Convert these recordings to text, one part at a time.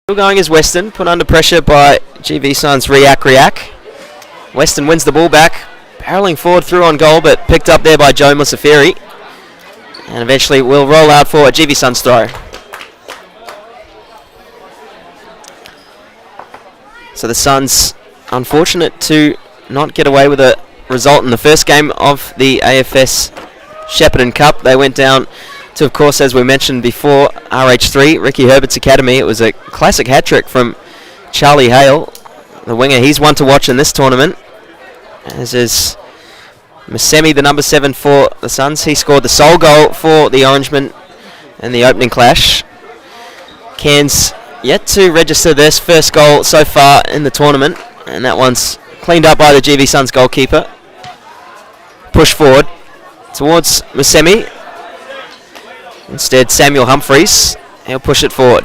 Still going is Weston, put under pressure by GV Suns React. Weston wins the ball back, barreling forward through on goal, but picked up there by Joe Musafiri. And eventually will roll out for a GV Suns throw. So the Suns, unfortunate to not get away with a result in the first game of the AFS Shepparton Cup. They went down to, of course, as we mentioned before, RH3, Ricky Herbert's Academy. It was a classic hat-trick from Charlie Hale, the winger. He's one to watch in this tournament, as is Masemi, the number 7 for the Suns. He scored the sole goal for the Orangemen in the opening clash. Cairns yet to register this first goal so far in the tournament, and that one's cleaned up by the GV Suns goalkeeper. Push forward towards Masemi. Instead, Samuel Humphreys. He'll push it forward.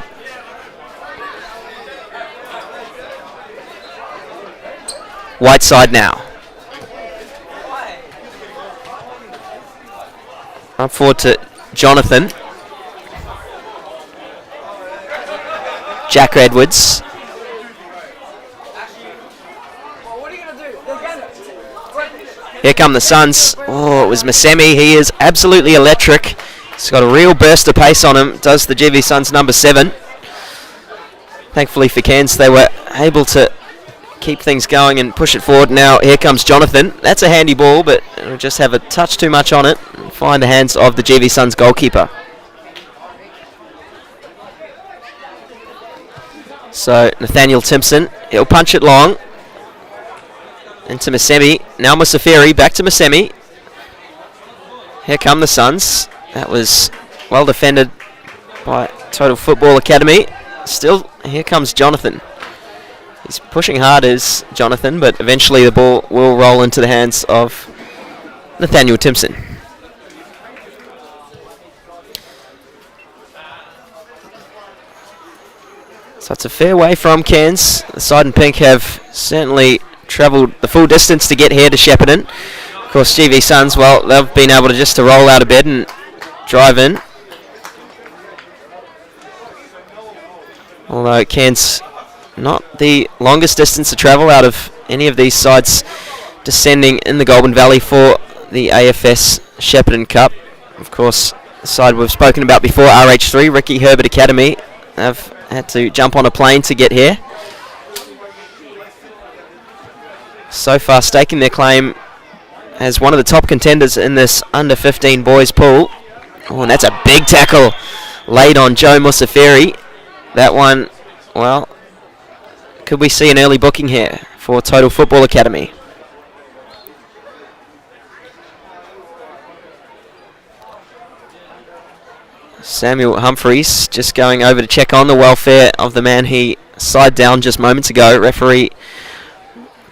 Whiteside now. Up forward to Jonathan. Jack Edwards. Here come the Suns. Oh, it was Masemi. He is absolutely electric. He's got a real burst of pace on him, does the GV Suns number 7. Thankfully for Cairns, they were able to keep things going and push it forward. Now here comes Jonathan. That's a handy ball, but it'll just have a touch too much on it and find the hands of the GV Suns goalkeeper. So Nathaniel Timpson, he'll punch it long into Masemi. Now Musafiri, back to Masemi. Here come the Suns. That was well defended by Total Football Academy. Still, here comes Jonathan. He's pushing hard as Jonathan, but eventually the ball will roll into the hands of Nathaniel Timpson. So it's a fair way from Cairns. The side in pink have certainly travelled the full distance to get here to Shepparton. Of course, GV Suns, well, they've been able to just to roll out of bed and drive in. Although Cairns not the longest distance to travel out of any of these sides descending in the Goulburn Valley for the AFS Shepparton Cup. Of course, the side we've spoken about before, RH3, Ricky Herbert Academy, have had to jump on a plane to get here. So far staking their claim as one of the top contenders in this under-15 boys pool. Oh, and that's a big tackle laid on Joe Musafiri. That one, well, could we see an early booking here for Total Football Academy? Samuel Humphreys just going over to check on the welfare of the man he side down just moments ago. Referee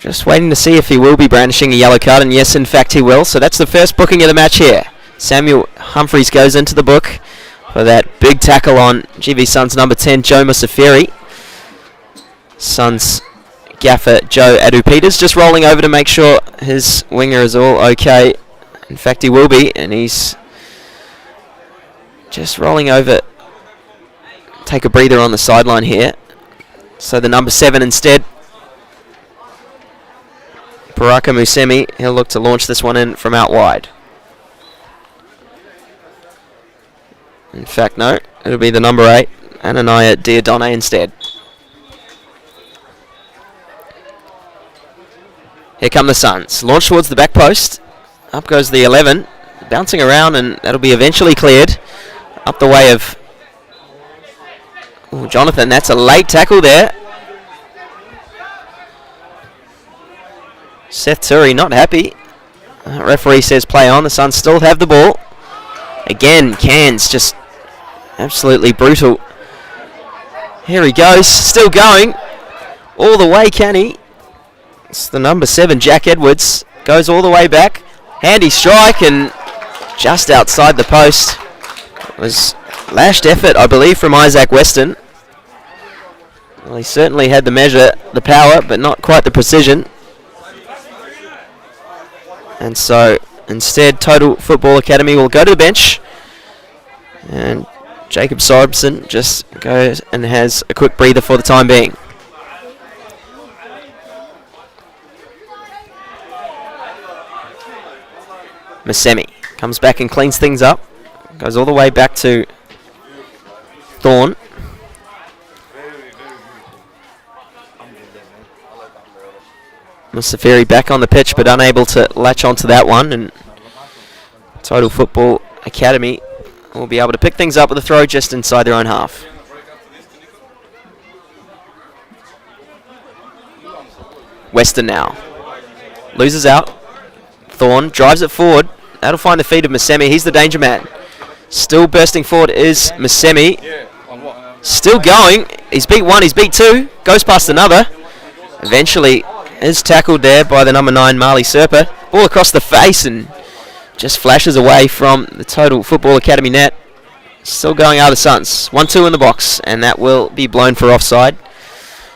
just waiting to see if he will be brandishing a yellow card, and yes, in fact, he will. So that's the first booking of the match here. Samuel Humphreys goes into the book for that big tackle on GV Suns number 10, Joe Musafiri. Suns gaffer Joe Adu-Peters just rolling over to make sure his winger is all okay. In fact, he will be, and he's just rolling over. Take a breather on the sideline here. So the number 7 instead, Baraka Musemi, he'll look to launch this one in from out wide. In fact, no, it'll be the number 8, Ananiah Diadone instead. Here come the Suns. Launch towards the back post. Up goes the 11, bouncing around, and that'll be eventually cleared. Up the way of Jonathan. That's a late tackle there. Seth Turi not happy. Referee says play on. The Suns still have the ball. Again, Cairns just absolutely brutal. Here he goes, still going. All the way, can he? It's the number 7, Jack Edwards. Goes all the way back. Handy strike and just outside the post. It was lashed effort, I believe, from Isaac Weston. Well, he certainly had the measure, the power, but not quite the precision. And so instead, Total Football Academy will go to the bench and Jacob Sorensen just goes and has a quick breather for the time being. Masemi comes back and cleans things up. Goes all the way back to Thorne. Musafiri back on the pitch but unable to latch onto that one, and Total Football Academy will be able to pick things up with a throw just inside their own half. Western now. Loses out. Thorne drives it forward. That'll find the feet of Masemi. He's the danger man. Still bursting forward is Masemi. Still going. He's beat one, he's beat two. Goes past another. Eventually is tackled there by the number 9, Marley Serpa. Ball across the face and just flashes away from the Total Football Academy net. Still going out of the Suns. 1-2 in the box, and that will be blown for offside.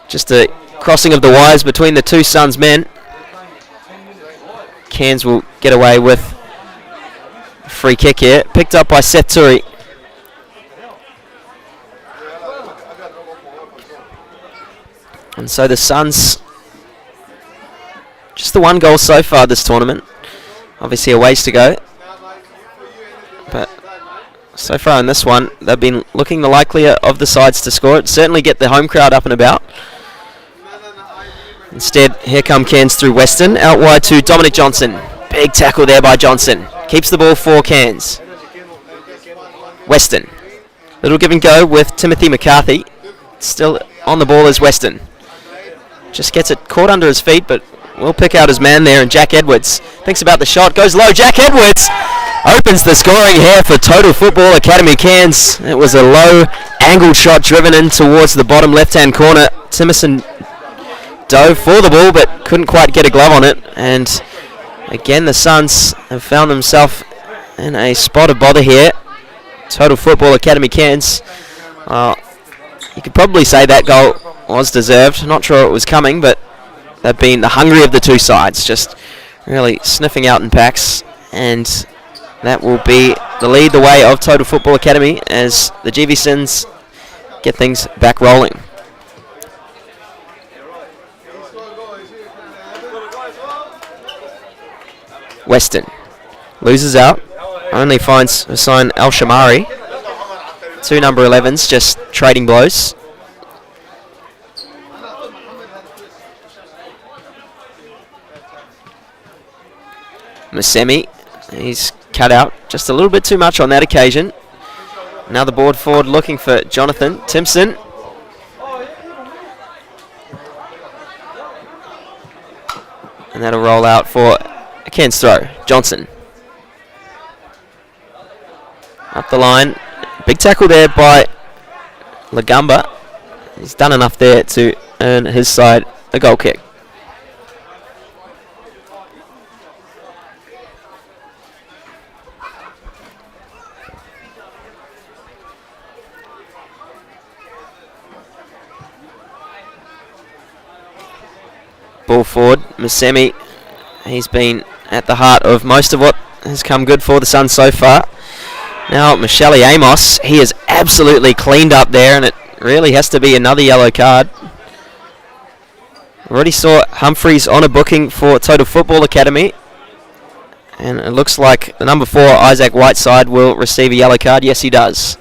Just a crossing of the wires between the two Suns men. Cairns will get away with a free kick here. Picked up by Seth Turi. And so the Suns, just the one goal so far this tournament. Obviously a ways to go. But so far in this one, they've been looking the likelier of the sides to score it. Certainly get the home crowd up and about. Instead, here come Cairns through Western. Out wide to Dominic Johnson. Big tackle there by Johnson. Keeps the ball for Cairns. Western. Little give and go with Timothy McCarthy. Still on the ball is Western. Just gets it caught under his feet, but will pick out his man there, and Jack Edwards thinks about the shot, goes low. Jack Edwards opens the scoring here for Total Football Academy Cairns. It was a low angled shot driven in towards the bottom left-hand corner. Timmerson dove for the ball, but couldn't quite get a glove on it. And again, the Suns have found themselves in a spot of bother here. Total Football Academy Cairns. You could probably say that goal was deserved. Not sure it was coming, but they've been the hungry of the two sides, just really sniffing out in packs, and that will be the lead the way of Total Football Academy as the GV Sins get things back rolling. Western loses out, only finds Hussein Al Shamari. Two number 11s just trading blows. Masemi, he's cut out just a little bit too much on that occasion. Now the board forward looking for Jonathan Timpson. And that'll roll out for a Cairns throw. Johnson. Up the line. Big tackle there by Lagumba. He's done enough there to earn his side a goal kick. Ball forward, Masemi. He's been at the heart of most of what has come good for the Suns so far. Now, Michele Amos, he is absolutely cleaned up there, and it really has to be another yellow card. Already saw Humphreys on a booking for Total Football Academy, and it looks like the number 4, Isaac Whiteside, will receive a yellow card. Yes, he does.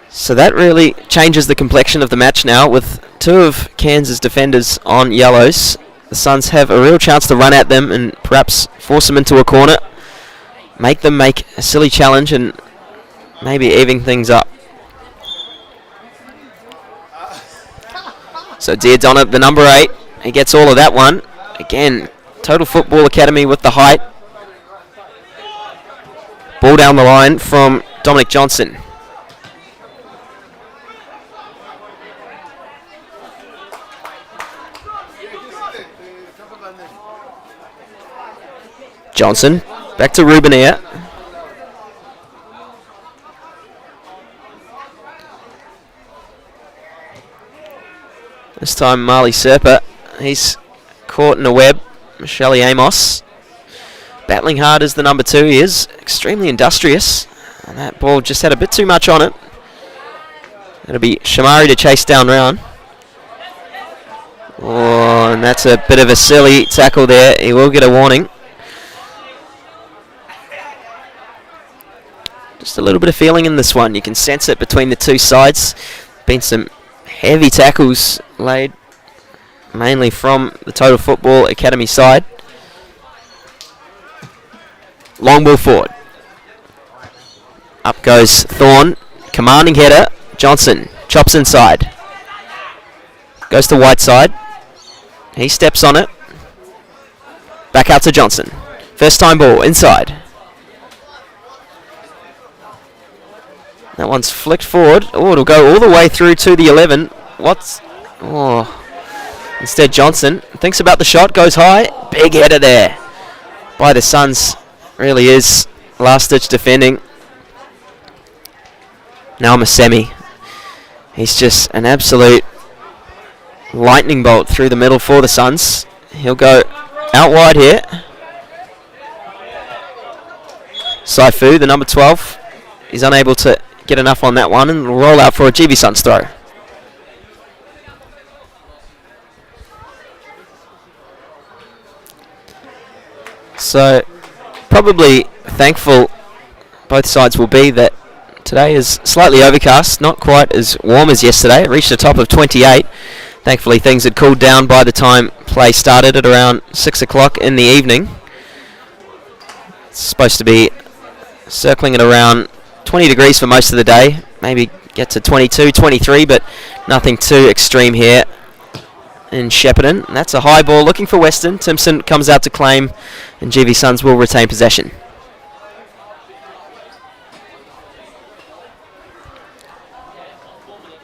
So that really changes the complexion of the match now, with two of Cairns' defenders on yellows. The Suns have a real chance to run at them and perhaps force them into a corner. Make them make a silly challenge and maybe even things up. So Diadonna, the number 8, he gets all of that one. Again, Total Football Academy with the height. Ball down the line from Dominic Johnson. Johnson, back to Rubenea. This time Marley Serpa, he's caught in a web. Michele Amos, battling hard as the number 2 he is, extremely industrious. And that ball just had a bit too much on it. It'll be Shamari to chase down round. Oh, and that's a bit of a silly tackle there. He will get a warning. Just a little bit of feeling in this one. You can sense it between the two sides. Been some heavy tackles laid, mainly from the Total Football Academy side. Long ball forward. Up goes Thorne. Commanding header. Johnson chops inside. Goes to Whiteside. He steps on it. Back out to Johnson. First time ball inside. That one's flicked forward. Oh, it'll go all the way through to the 11. Instead Johnson thinks about the shot, goes high. Big header there by the Suns. Really is last ditch defending. Now Masemi. He's just an absolute lightning bolt through the middle for the Suns. He'll go out wide here. Saifu, the number 12, is unable to get enough on that one and roll out for a GV Suns throw. So probably thankful both sides will be that today is slightly overcast, not quite as warm as yesterday. It reached a top of 28. Thankfully things had cooled down by the time play started at around 6 o'clock in the evening. It's supposed to be circling at around 20 degrees for most of the day, maybe get to 22, 23, but nothing too extreme here in Shepparton. And that's a high ball looking for Western. Timpson comes out to claim, and GV Suns will retain possession.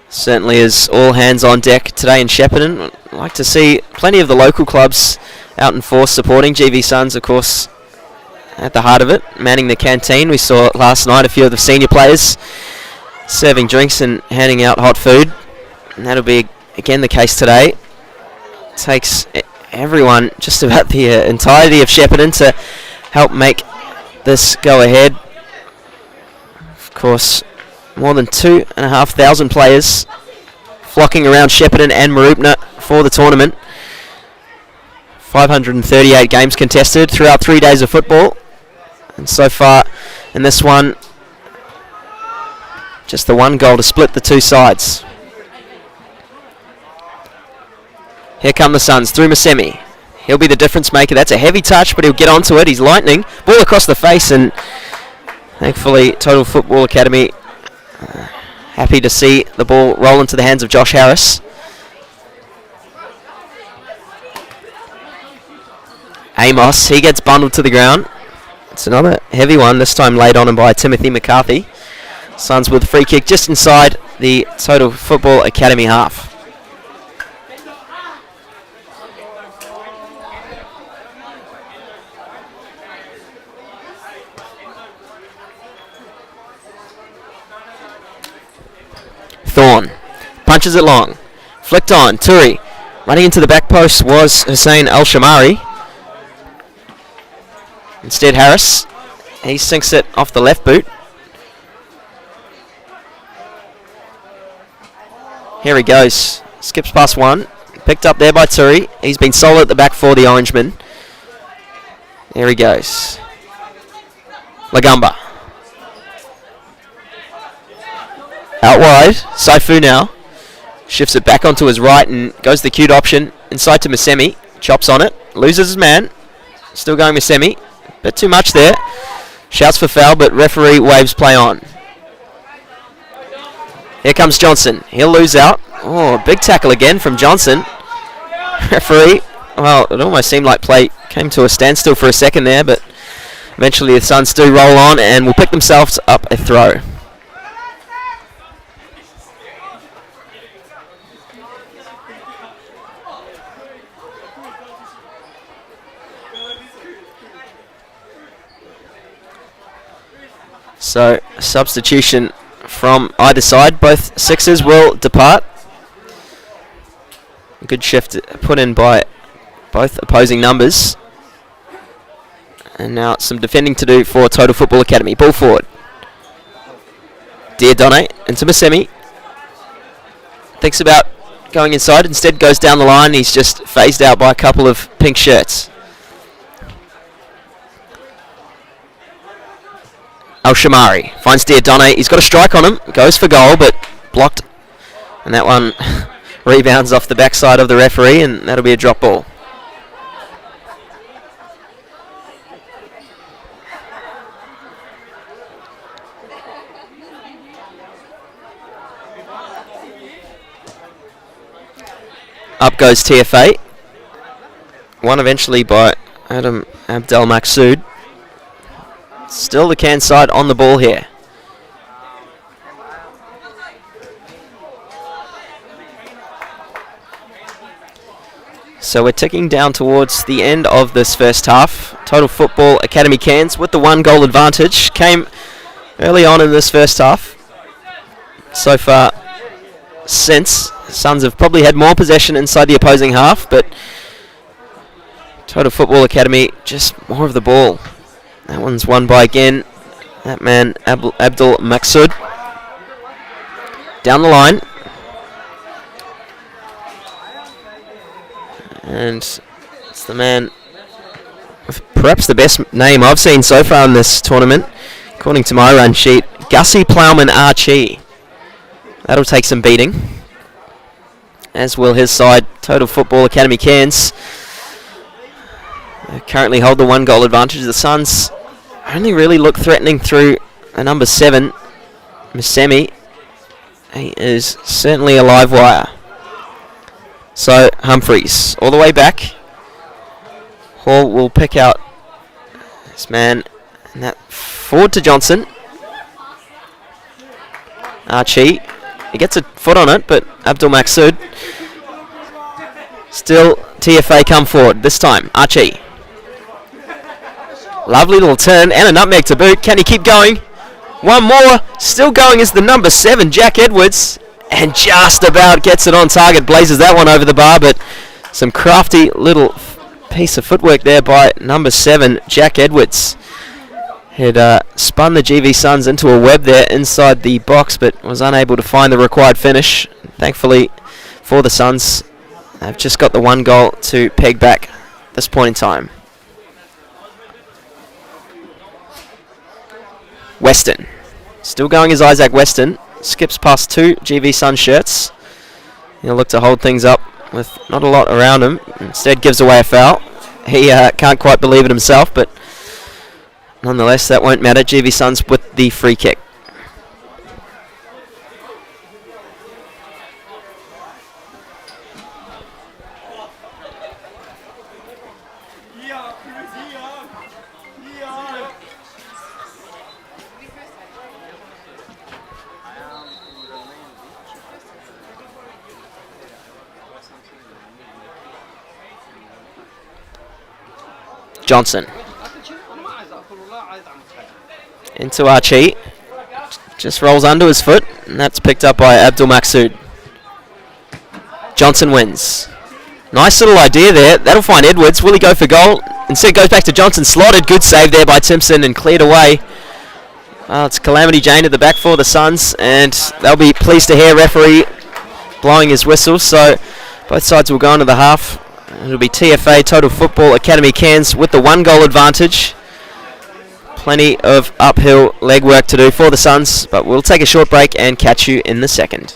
Certainly is all hands on deck today in Shepparton. I'd like to see plenty of the local clubs out in force supporting GV Suns, of course, at the heart of it, manning the canteen. We saw last night a few of the senior players serving drinks and handing out hot food, and that'll be again the case today. It takes everyone, just about the entirety of Shepparton, to help make this go ahead. Of course, more than 2,500 players flocking around Shepparton and Mooroopna for the tournament. 538 games contested throughout 3 days of football. And so far in this one, just the one goal to split the two sides. Here come the Suns through Masemi. He'll be the difference maker. That's a heavy touch, but he'll get onto it. He's lightning. Ball across the face, and thankfully Total Football Academy happy to see the ball roll into the hands of Josh Harris. Amos, he gets bundled to the ground. It's another heavy one, this time laid on him by Timothy McCarthy. Suns with a free kick just inside the Total Football Academy half. Thorne punches it long. Flicked on. Turi. Running into the back post was Hussein Al-Shamari. Instead Harris. He sinks it off the left boot. Here he goes. Skips past one. Picked up there by Turi. He's been solid at the back for the Orangemen. There he goes. Lagumba. Out wide. Saifu now. Shifts it back onto his right and goes the cute option. Inside to Masemi. Chops on it. Loses his man. Still going Masemi. Bit too much there. Shouts for foul, but referee waves play on. Here comes Johnson. He'll lose out. Oh, big tackle again from Johnson. Referee, well, it almost seemed like play came to a standstill for a second there, but eventually the Suns do roll on and will pick themselves up a throw. So, substitution from either side. Both Sixers will depart. A good shift put in by both opposing numbers. And now some defending to do for Total Football Academy. Ball forward. Diodone into Masemi. Thinks about going inside, instead goes down the line. He's just phased out by a couple of pink shirts. Al-Shamari finds Diodone. He's got a strike on him. Goes for goal, but blocked. And that one rebounds off the backside of the referee, and that'll be a drop ball. Up goes TFA. Won eventually by Adam Abdel Maksoud. Still the Cairns side on the ball here. So we're ticking down towards the end of this first half. Total Football Academy Cairns with the 1 goal advantage. Came early on in this first half. So far, since Suns have probably had more possession inside the opposing half, but Total Football Academy just more of the ball. That one's won by, again, that man Abdul Maksoud. Down the line. And it's the man with perhaps the best name I've seen so far in this tournament, according to my run sheet, Gussie Plowman Archie. That'll take some beating, as will his side, Total Football Academy Cairns. They currently hold the 1 goal advantage. The Suns only really look threatening through a number 7, Masemi. He is certainly a live wire. So Humphreys all the way back. Hall will pick out this man, and that forward to Johnson. Archie, he gets a foot on it, but Abdul Maksoud. Still TFA come forward, this time Archie. Lovely little turn and a nutmeg to boot. Can he keep going? One more, still going is the number 7, Jack Edwards. And just about gets it on target, blazes that one over the bar, but some crafty little piece of footwork there by number 7, Jack Edwards. Had spun the GV Suns into a web there inside the box, but was unable to find the required finish. Thankfully for the Suns, they've just got the 1 goal to peg back at this point in time. Weston. Still going as Isaac Weston. Skips past 2 GV Sun shirts. He'll look to hold things up with not a lot around him. Instead gives away a foul. He can't quite believe it himself, but nonetheless that won't matter. GV Suns with the free kick. Johnson. Into Archie. Just rolls under his foot, and that's picked up by Abdul Maksoud. Johnson wins. Nice little idea there. That'll find Edwards. Will he go for goal? Instead goes back to Johnson. Slotted. Good save there by Timpson and cleared away. It's Calamity Jane at the back for the Suns, and they'll be pleased to hear referee blowing his whistle. So both sides will go into the half. It'll be TFA, Total Football Academy Cairns, with the 1 goal advantage. Plenty of uphill legwork to do for the Suns, but we'll take a short break and catch you in the second.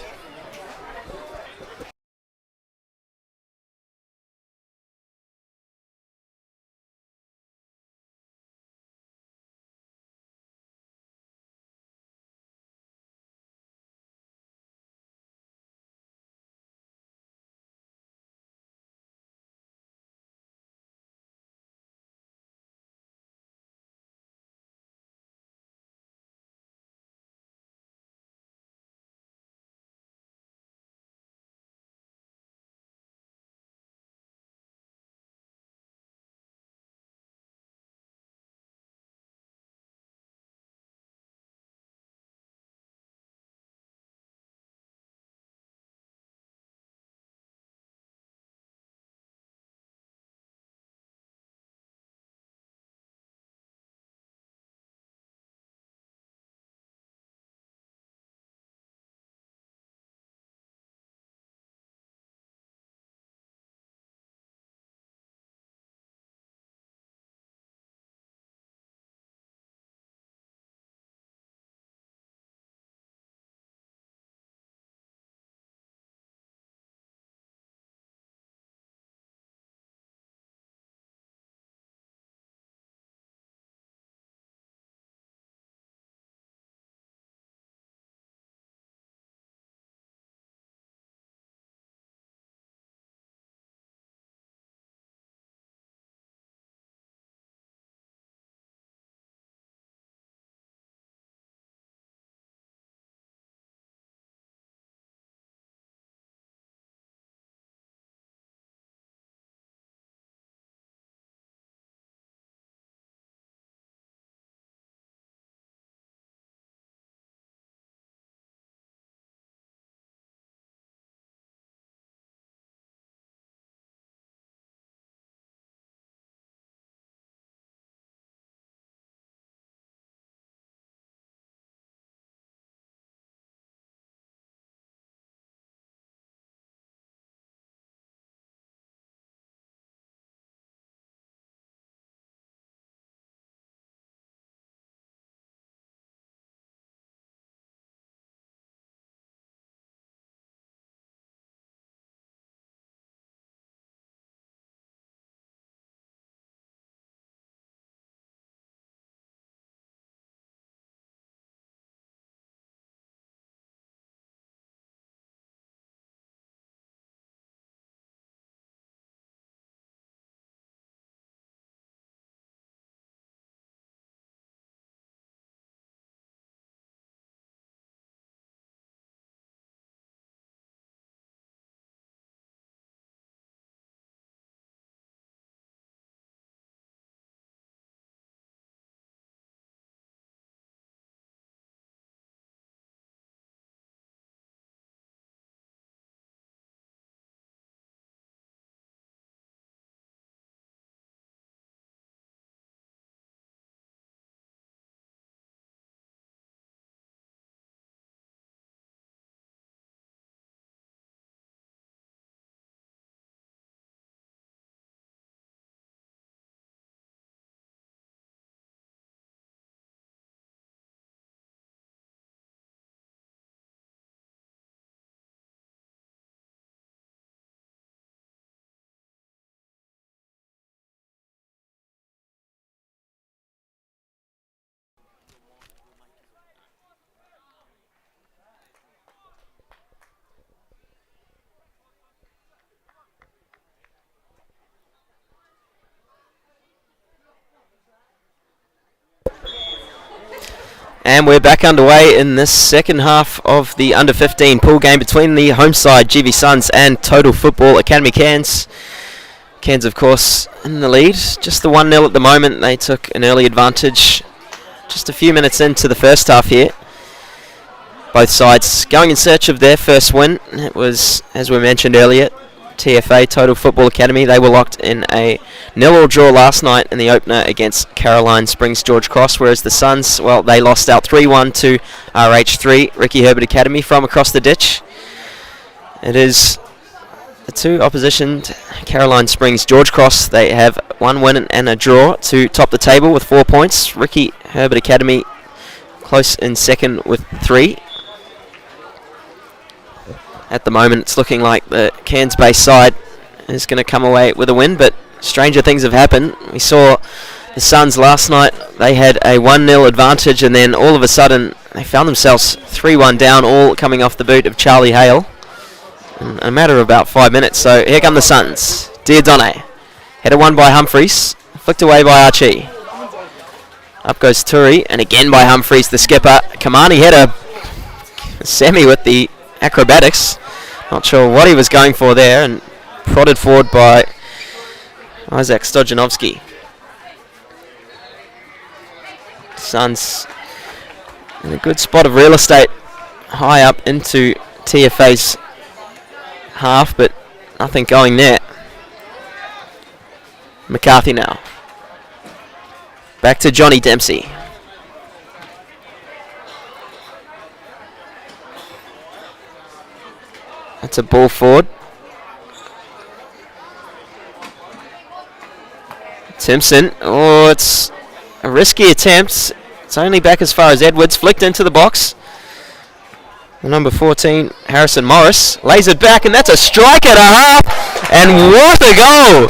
And we're back underway in this second half of the under-15 pool game between the home side, GV Suns, and Total Football Academy Cairns. Cairns, of course, in the lead. Just the 1-0 at the moment. They took an early advantage just a few minutes into the first half here. Both sides going in search of their first win. It was, as we mentioned earlier, TFA, Total Football Academy. They were locked in a 0-0 draw last night in the opener against Caroline Springs George Cross, whereas the Suns, well, they lost out 3-1 to RH3, Ricky Herbert Academy, from across the ditch. It is the two opposition, Caroline Springs George Cross. They have 1 win and a draw to top the table with 4 points. Ricky Herbert Academy close in second with 3. At the moment, it's looking like the Cairns-based side is going to come away with a win, but stranger things have happened. We saw the Suns last night. They had a 1-0 advantage, and then all of a sudden, they found themselves 3-1 down, all coming off the boot of Charlie Hale in a matter of about 5 minutes. So here come the Suns. Diodone. Header won by Humphreys. Flicked away by Archie. Up goes Turi, and again by Humphreys, the skipper. Kamani header. Semi with the acrobatics. Not sure what he was going for there, and prodded forward by Isaac Stojanovski. Suns in a good spot of real estate high up into TFA's half, but nothing going there. McCarthy now. Back to Johnny Dempsey. That's a ball forward. Timpson. Oh, it's a risky attempt. It's only back as far as Edwards. Flicked into the box. Number 14, Harrison Morris, lays it back, and that's a strike and a half. And what a goal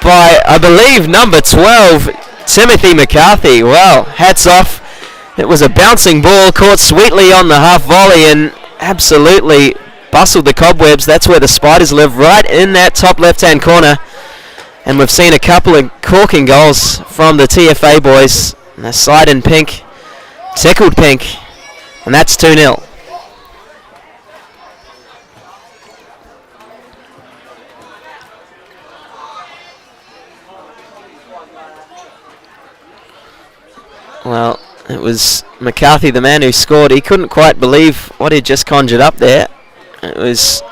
by, I believe, number 12, Timothy McCarthy. Well, hats off. It was a bouncing ball caught sweetly on the half volley and absolutely bustled the cobwebs. That's where the Spiders live, right in that top left-hand corner. And we've seen a couple of corking goals from the TFA boys. And the side in pink, tickled pink, and that's 2-0. Well, it was McCarthy, the man who scored. He couldn't quite believe what he'd just conjured up there. It was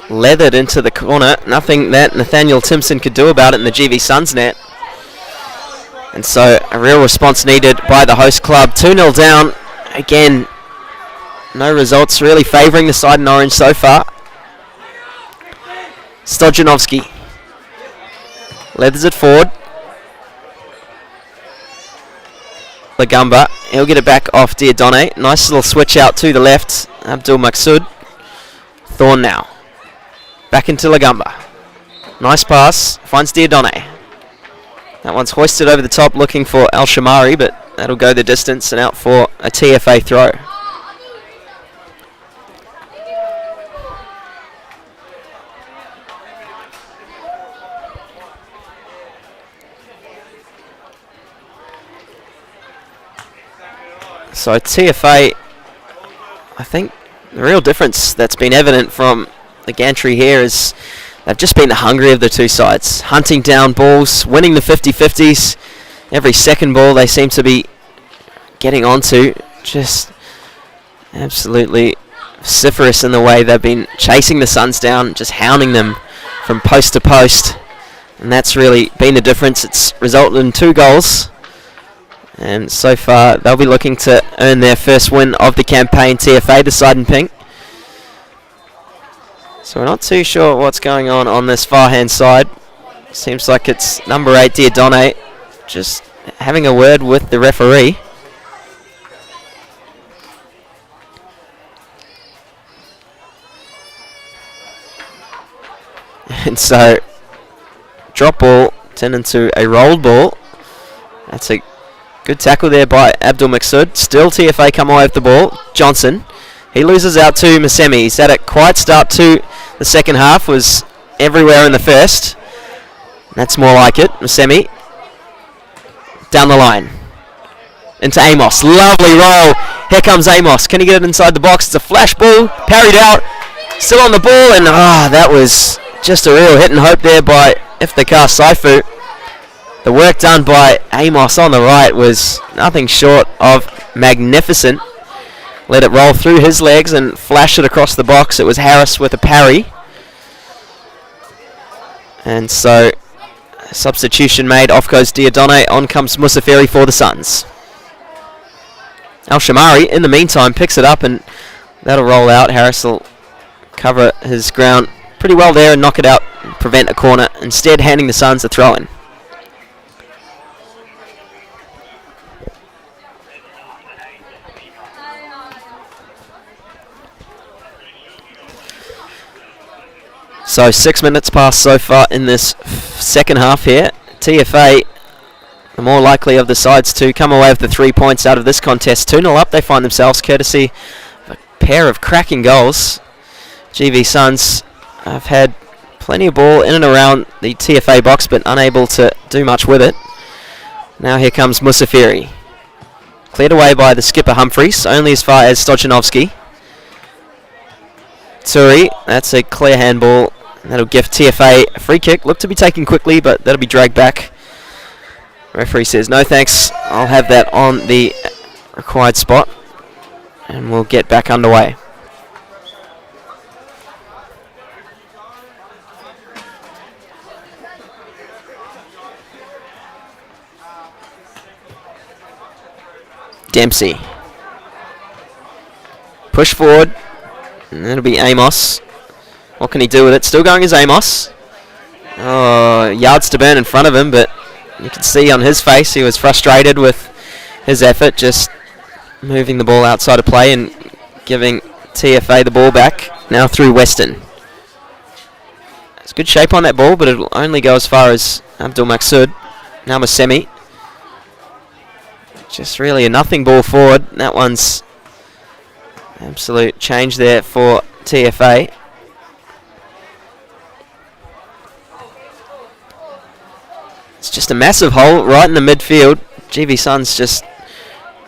leathered into the corner. Nothing that Nathaniel Timpson could do about it in the GV Suns net. And so a real response needed by the host club. 2-0 down. Again, no results really favouring the side in orange so far. Stojanovski leathers it forward. Lagumba, he'll get it back off Diodone. Nice little switch out to the left. Abdul Maksud. Thorne now. Back into Lagumba. Nice pass. Finds Diodone. That one's hoisted over the top looking for Al Shamari, but that'll go the distance and out for a TFA throw. So TFA, I think the real difference that's been evident from the gantry here is they've just been the hungry of the two sides, hunting down balls, winning the 50-50s. Every second ball they seem to be getting onto, just absolutely vociferous in the way they've been chasing the Suns down, just hounding them from post to post. And that's really been the difference. It's resulted in 2 goals. And so far, they'll be looking to earn their first win of the campaign. TFA, the side in pink. So we're not too sure what's going on this far-hand side. Seems like it's number 8, Diodone, just having a word with the referee. And so, drop ball turned into a rolled ball. That's a good tackle there by Abdul Maksud. Still TFA come away with the ball. Johnson. He loses out to Masemi. He's had a quiet start to the second half. Was everywhere in the first. That's more like it. Masemi. Down the line. into Amos. Lovely roll. Here comes Amos. Can he get it inside the box? It's a flash ball. Parried out. Still on the ball. And that was just a real hit and hope there by Iftikhar Saifu. The work done by Amos on the right was nothing short of magnificent. Let it roll through his legs and flash it across the box. It was Harris with a parry. And so, substitution made. Off goes Diodone. On comes Musafiri for the Suns. Al-Shamari, in the meantime, picks it up and that'll roll out. Harris will cover his ground pretty well there and knock it out, prevent a corner. Instead, handing the Suns a throw-in. So 6 minutes passed so far in this second half here. TFA, the more likely of the sides to come away with the 3 points out of this contest. 2-0 up they find themselves, courtesy of a pair of cracking goals. GV Suns have had plenty of ball in and around the TFA box, but unable to do much with it. Now here comes Musafiri. Cleared away by the skipper Humphreys, only as far as Stojanovski. Turi, that's a clear handball. That'll give TFA a free kick. Looked to be taken quickly, but that'll be dragged back. Referee says, no thanks, I'll have that on the required spot. And we'll get back underway. Dempsey. Push forward. And that'll be Amos. What can he do with it? Still going as Amos. Oh, yards to burn in front of him, but you can see on his face he was frustrated with his effort, just moving the ball outside of play and giving TFA the ball back. Now through Weston. It's good shape on that ball, but it'll only go as far as Abdul Maksud. Now Masemi. Just really a nothing ball forward. That one's absolute change there for TFA. It's just a massive hole right in the midfield. GV Suns just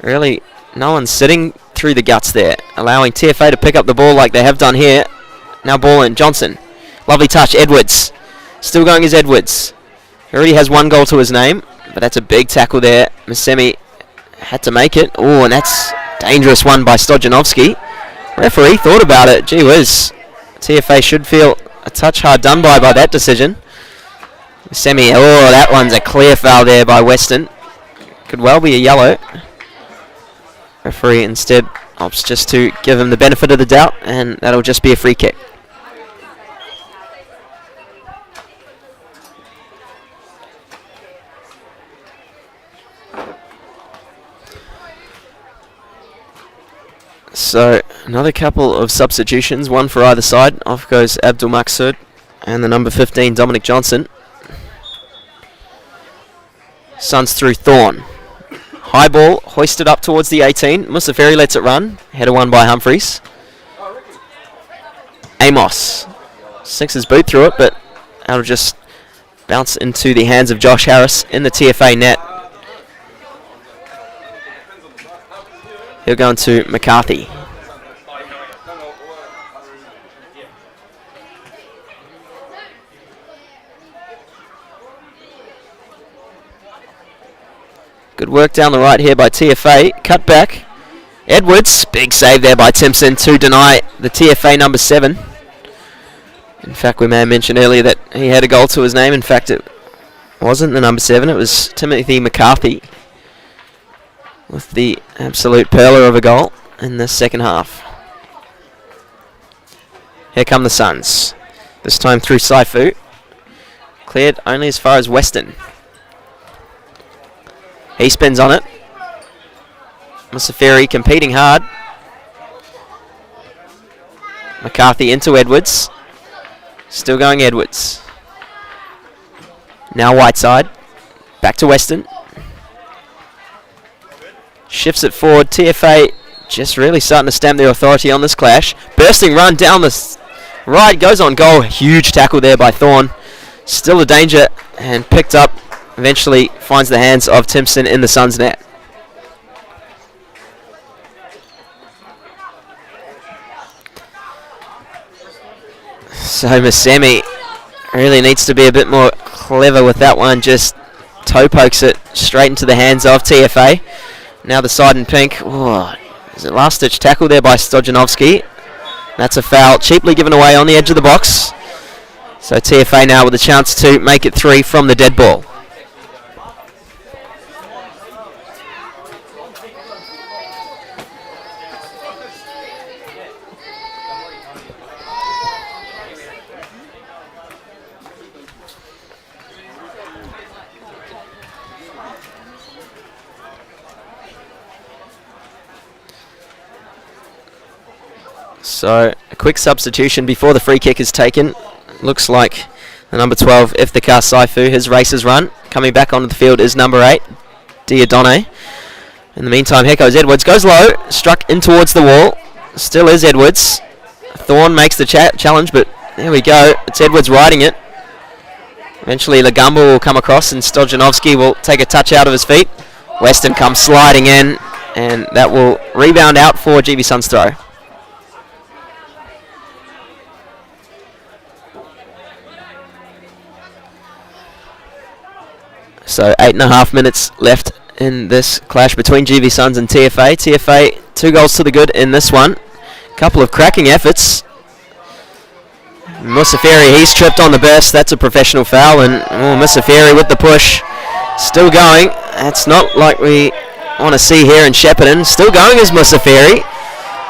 really, no one's sitting through the guts there, allowing TFA to pick up the ball like they have done here. Now ball in, Johnson. Lovely touch, Edwards. Still going as Edwards. He already has one goal to his name, but that's a big tackle there. Masemi had to make it. Oh, and that's dangerous one by Stojanovski. Referee thought about it. Gee whiz. TFA should feel a touch hard done by that decision. Masemi, oh, that one's a clear foul there by Weston. Could well be a yellow. Referee instead opts just to give him the benefit of the doubt, and that'll just be a free kick. So, another couple of substitutions, one for either side. Off goes Abdul Maksud and the number 15, Dominic Johnson. Suns through Thorne. High ball, hoisted up towards the 18. Musafiri lets it run. Header won by Humphreys. Amos sinks his boot through it, but that'll just bounce into the hands of Josh Harris in the TFA net. He'll go into McCarthy. Good work down the right here by TFA. Cut back. Edwards. Big save there by Timpson to deny the TFA number 7. In fact, we may have mentioned earlier that he had a goal to his name. In fact, it wasn't the number 7. It was Timothy McCarthy with the absolute pearler of a goal in the second half. Here come the Suns. This time through Saifu. Cleared only as far as Weston. He spins on it. Musafiri competing hard. McCarthy into Edwards. Still going Edwards. Now Whiteside. Back to Weston. Shifts it forward. TFA just really starting to stamp their authority on this clash. Bursting run down the right. Goes on goal. Huge tackle there by Thorne. Still a danger and picked up. Eventually finds the hands of Timpson in the Suns net. So Masemi really needs to be a bit more clever with that one. Just toe pokes it straight into the hands of TFA. Now the side in pink. Oh, is it last ditch tackle there by Stojanovski? That's a foul, cheaply given away on the edge of the box. So TFA now with a chance to make it 3 from the dead ball. So a quick substitution before the free kick is taken. Looks like the number 12, Iftikhar Saifu, his race is run. Coming back onto the field is number 8, Diodone. In the meantime, here goes Edwards. Goes low, struck in towards the wall. Still is Edwards. Thorne makes the challenge, but there we go. It's Edwards riding it. Eventually Lagumba will come across and Stojanovski will take a touch out of his feet. Weston comes sliding in, and that will rebound out for GB Sun's throw. So 8.5 minutes left in this clash between GV Suns and TFA. TFA 2 goals to the good in this one. Couple of cracking efforts. Musafiri, he's tripped on the burst. That's a professional foul. And Musafiri with the push. Still going. That's not like we want to see here in Shepparton. Still going is Musafiri.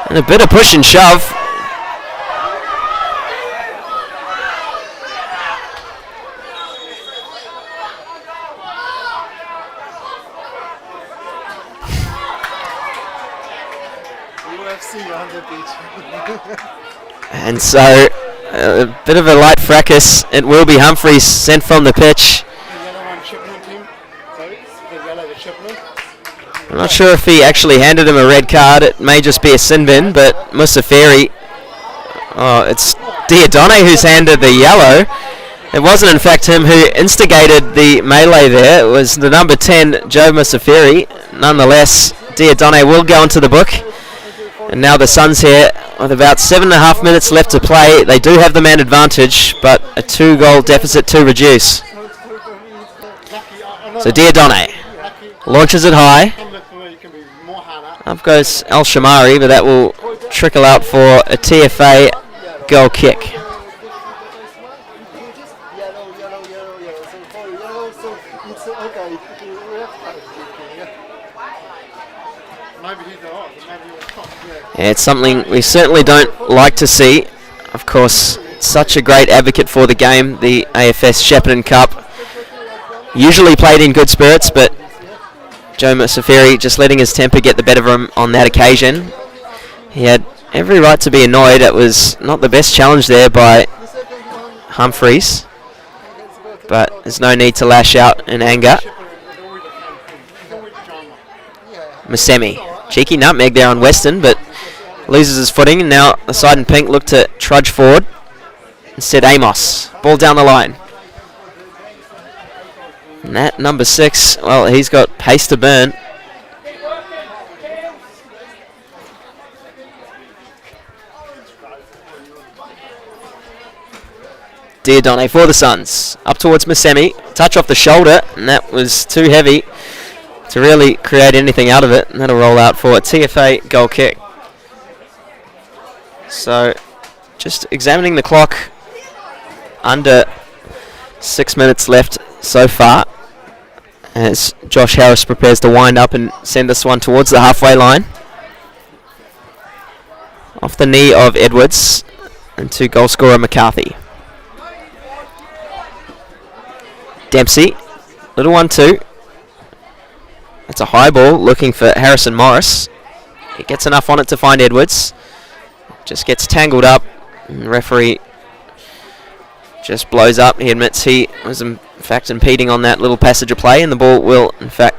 And a bit of push and shove. And so a bit of a light fracas. It will be Humphreys sent from the pitch. I'm not sure if he actually handed him a red card. It may just be a sin bin, but Musafiri, it's Diodone who's handed the yellow. It wasn't in fact him who instigated the melee there. It was the number 10, Joe Musafiri. Nonetheless, Diodone will go into the book. And now the Suns here with about 7.5 minutes left to play. They do have the man advantage, but a 2-goal deficit to reduce. So Diodone launches it high. Up goes Al Shamari, but that will trickle out for a TFA goal kick. Yeah, it's something we certainly don't like to see. Of course, such a great advocate for the game, the AFS Shepparton Cup. Usually played in good spirits, but Joe Musafiri just letting his temper get the better of him on that occasion. He had every right to be annoyed. It was not the best challenge there by Humphreys, but there's no need to lash out in anger. Masemi, cheeky nutmeg there on Weston, but loses his footing, and now the side in pink look to trudge forward. Instead, Amos. Ball down the line. And that number 6, well, he's got pace to burn. Diodone for the Suns. Up towards Masemi. Touch off the shoulder, and that was too heavy to really create anything out of it. And that'll roll out for a TFA goal kick. So, just examining the clock, under 6 minutes left so far, as Josh Harris prepares to wind up and send this one towards the halfway line. Off the knee of Edwards, and to goal scorer McCarthy. Dempsey, little 1-2. That's a high ball, looking for Harrison Morris. He gets enough on it to find Edwards. Just gets tangled up, and the referee just blows up. He admits he was in fact impeding on that little passage of play, and the ball will in fact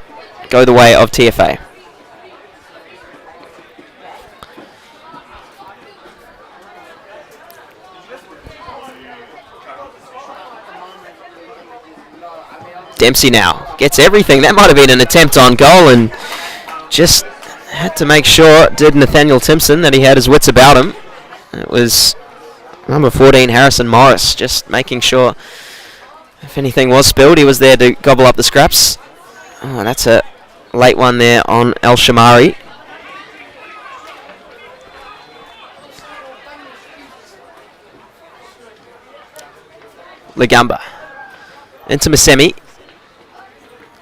go the way of TFA. Dempsey now gets everything. That might have been an attempt on goal, and just had to make sure, did Nathaniel Timpson, that he had his wits about him. It was Number 14, Harrison Morris, just making sure if anything was spilled, he was there to gobble up the scraps. Oh, that's a late one there on El Shamari. Lagumba into Masemi.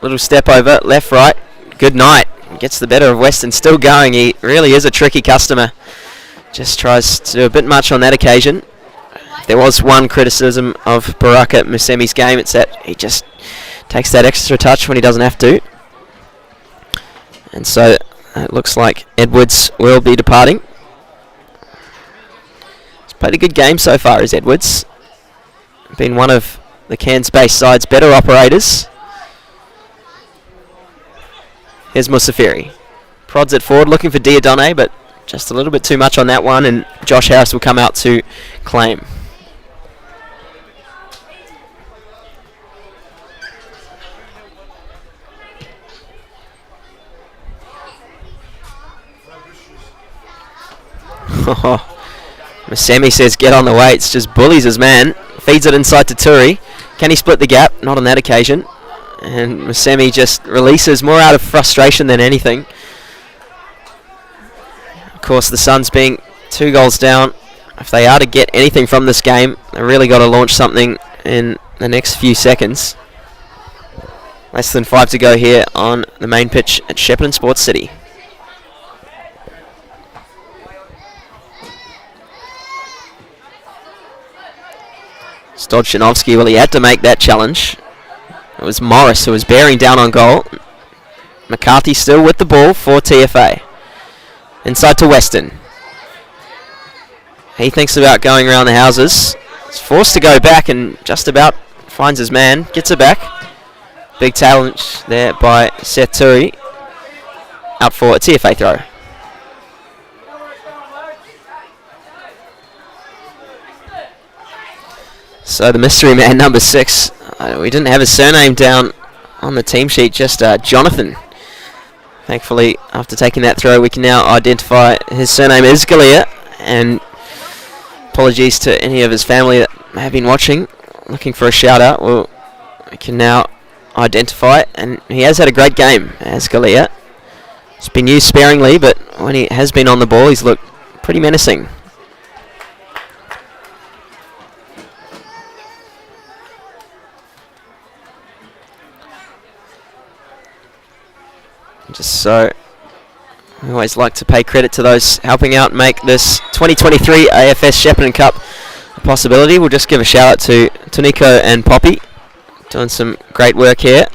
Little step over, left, right. Good night. Gets the better of Weston. Still going. He really is a tricky customer. Just tries to do a bit much on that occasion. If there was one criticism of Baraka Masemi's game, it's that he just takes that extra touch when he doesn't have to. And so it looks like Edwards will be departing. He's played a good game so far, is Edwards. Been one of the Cairns-based side's better operators. Here's Musafiri. Prods it forward, looking for Diodone, but just a little bit too much on that one, and Josh Harris will come out to claim. Masemi says get on the weights, just bullies his man, feeds it inside to Turi. Can he split the gap? Not on that occasion. And Masemi just releases more out of frustration than anything. Of course, the Suns being 2 goals down, if they are to get anything from this game, they've really got to launch something in the next few seconds. Less than 5 to go here on the main pitch at Shepparton Sports City. Stodchinovsky, well, he had to make that challenge. It was Morris who was bearing down on goal. McCarthy still with the ball for TFA. Inside to Weston. He thinks about going around the houses. He's forced to go back and just about finds his man. Gets it back. Big challenge there by Seth Turi. Out for a TFA throw. So the mystery man, number 6. We didn't have his surname down on the team sheet, just Jonathan. Thankfully, after taking that throw, we can now identify his surname is Galea. And apologies to any of his family that may have been watching, looking for a shout out. Well, we can now identify it, and he has had a great game as Galea. It's been used sparingly, but when he has been on the ball, he's looked pretty menacing. Just so, we always like to pay credit to those helping out make this 2023 AFS Shepparton Cup a possibility. We'll just give a shout out to Tonico and Poppy, doing some great work here.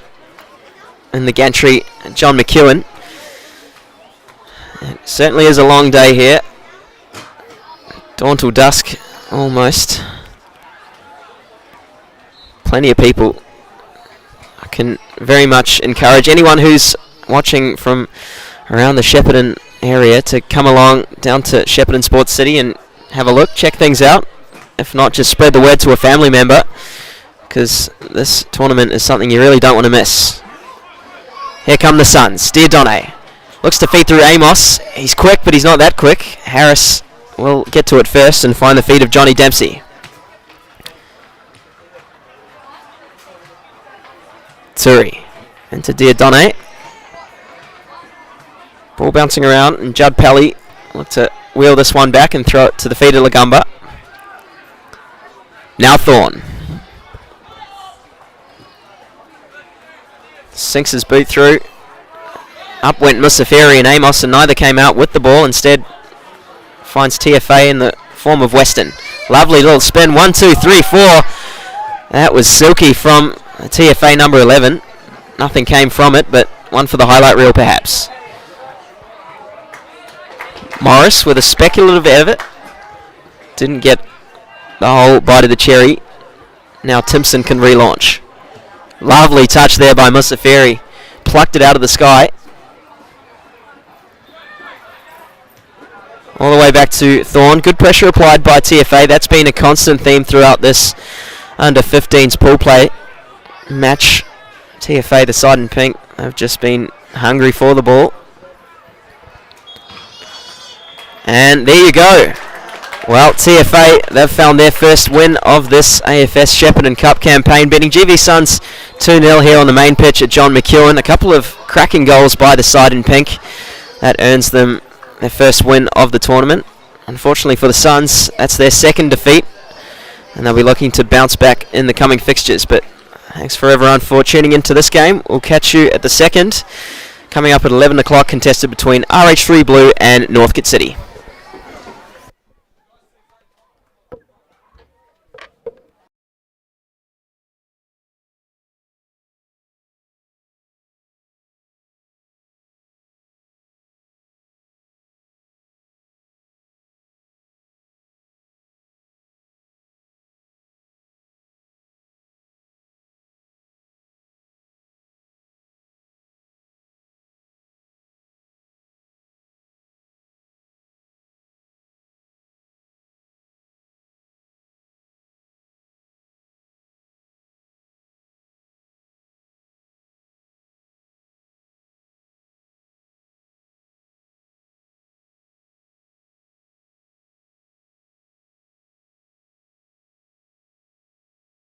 And the gantry, John McEwen. It certainly is a long day here. Dawn till dusk, almost. Plenty of people. I can very much encourage anyone who's watching from around the Shepparton area to come along down to Shepparton Sports City and have a look, check things out. If not, just spread the word to a family member, because this tournament is something you really don't want to miss. Here come the Suns. Diodone looks to feed through Amos. He's quick, but he's not that quick. Harris will get to it first and find the feet of Johnny Dempsey. Turi into Diodone. Ball bouncing around, and Judd Pelly looked to wheel this one back and throw it to the feet of Lagumba. Now Thorne. Sinks his boot through. Up went Musafiri and Amos, and neither came out with the ball. Instead, finds TFA in the form of Weston. Lovely little spin. 1, 2, 3, 4. That was silky from TFA number 11. Nothing came from it, but one for the highlight reel perhaps. Morris with a speculative effort. Didn't get the whole bite of the cherry. Now Timpson can relaunch. Lovely touch there by Musafiri. Plucked it out of the sky. All the way back to Thorne. Good pressure applied by TFA. That's been a constant theme throughout this under 15s pool play match. TFA, the side in pink, have just been hungry for the ball. And there you go. Well, TFA, they've found their first win of this AFS Shepparton Cup campaign, beating GV Suns 2-0 here on the main pitch at John McEwen. A couple of cracking goals by the side in pink. That earns them their first win of the tournament. Unfortunately for the Suns, that's their second defeat, and they'll be looking to bounce back in the coming fixtures. But thanks for everyone for tuning into this game. We'll catch you at the second, coming up at 11 o'clock, contested between RH3 Blue and Northcote City.